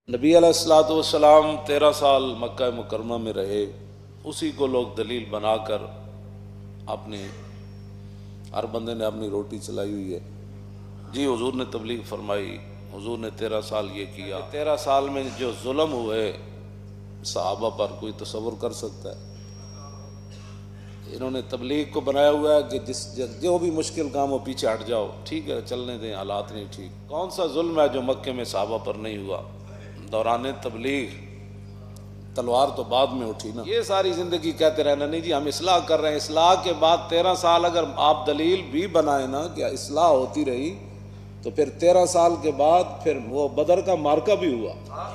نبی علیہ الصلوۃ والسلام 13 سال مکہ مکرمہ میں رہے، اسی کو لوگ دلیل بنا کر اپنی ہر بندے نے اپنی روٹی چلائی ہوئی ہے۔ جی حضور نے تبلیغ فرمائی، حضور نے 13 سال یہ کیا۔ 13 سال میں جو ظلم ہوئے صحابہ پر کوئی تصور کر سکتا ہے؟ انہوں نے تبلیغ کو بنایا ہوا ہے کہ جو بھی مشکل کام ہو پیچھے ہٹ جاؤ، ٹھیک ہے چلنے دیں، حالات نہیں ٹھیک۔ کون سا ظلم ہے جو مکے میں صحابہ پر نہیں ہوا؟ دوران تبلیغ تلوار تو بعد میں اٹھی نا۔ یہ ساری زندگی کہتے رہنا نہیں جی ہم اصلاح کر رہے ہیں، اصلاح کے بعد 13 سال اگر آپ دلیل بھی بنائیں نا کہ اصلاح ہوتی رہی تو پھر 13 سال کے بعد پھر وہ بدر کا معرکہ بھی ہوا۔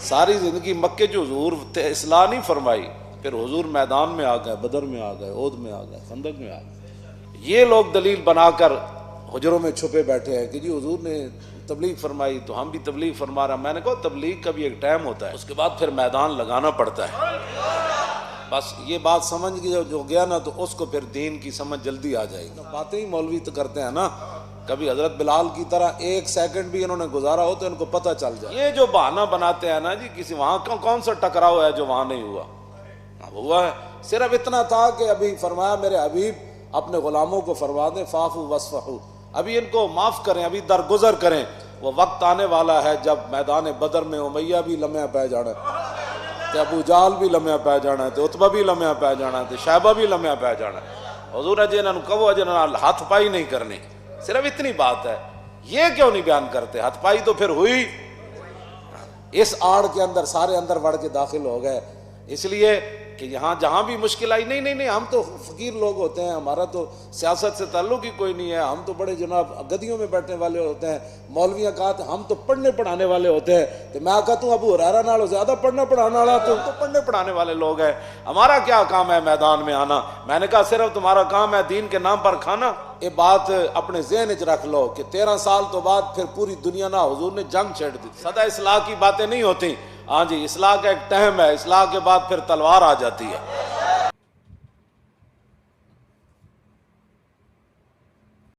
ساری زندگی مکے جو حضور اصلاح نہیں فرمائی، پھر حضور میدان میں آ گئے، بدر میں آ گئے، احد میں آ گئے، خندق میں آ گئے۔ یہ لوگ دلیل بنا کر حجروں میں چھپے بیٹھے ہیں کہ جی حضور نے تبلیغ فرمائی تو ہم بھی تبلیغ فرما رہے ہیں۔ میں نے کہا تبلیغ کا بھی ایک ٹائم ہوتا ہے، اس کے بعد پھر میدان لگانا پڑتا ہے۔ بس یہ بات سمجھ جو گیا نا تو اس کو پھر دین کی سمجھ جلدی آ جائے گی۔ باتیں ہی مولوی تو کرتے ہیں نا، کبھی حضرت بلال کی طرح ایک سیکنڈ بھی انہوں نے گزارا ہو تو ان کو پتہ چل جائے۔ یہ جو بہانہ بناتے ہیں نا جی کسی وہاں کون سا ٹکراؤ ہے جو وہاں نہیں ہوا؟ ہوا ہے، صرف اتنا تھا کہ ابھی فرمایا میرے حبیب اپنے غلاموں کو فرما دیں فاعفوا واصفحوا، ابھی ان کو معاف کریں، ابھی درگزر کریں۔ وہ وقت آنے والا ہے جب میدان بدر میں امیہ بھی لمحہ پہ جانا ہے، ابو جہل بھی لمحہ پہ جانا ہے، عتبہ بھی لمحہ پہ جانا ہے، شیبہ بھی لمحہ پہ جانا ہے۔ حضور اجے انہوں کہو اجے ہاتھ پائی نہیں کرنی، صرف اتنی بات ہے۔ یہ کیوں نہیں بیان کرتے؟ ہاتھ پائی تو پھر ہوئی، اس آڑ کے اندر سارے اندر بڑھ کے داخل ہو گئے، اس لیے کہ یہاں جہاں بھی مشکل آئی، نہیں ہم تو فقیر لوگ ہوتے ہیں، ہمارا تو سیاست سے تعلق ہی کوئی نہیں ہے، ہم تو بڑے جناب گدیوں میں بیٹھنے والے ہوتے ہیں۔ مولویاں کہا تھا ہم تو پڑھنے پڑھانے والے ہوتے ہیں، تو میں کہتا ہوں ابو ہریرہ نالوں زیادہ پڑھنا پڑھانے والا تو پڑھنے پڑھانے والے لوگ ہیں، ہمارا کیا کام ہے میدان میں آنا؟ میں نے کہا صرف تمہارا کام ہے دین کے نام پر کھانا۔ یہ بات اپنے ذہن وچ رکھ لو کہ 13 سال تو بعد پھر پوری دنیا نہ حضور نے جنگ چھیڑ دی۔ سدا اصلاح کی باتیں نہیں ہوتی، ہاں جی اصلاح کا ایک ٹائم ہے، اصلاح کے بعد پھر تلوار آ جاتی ہے۔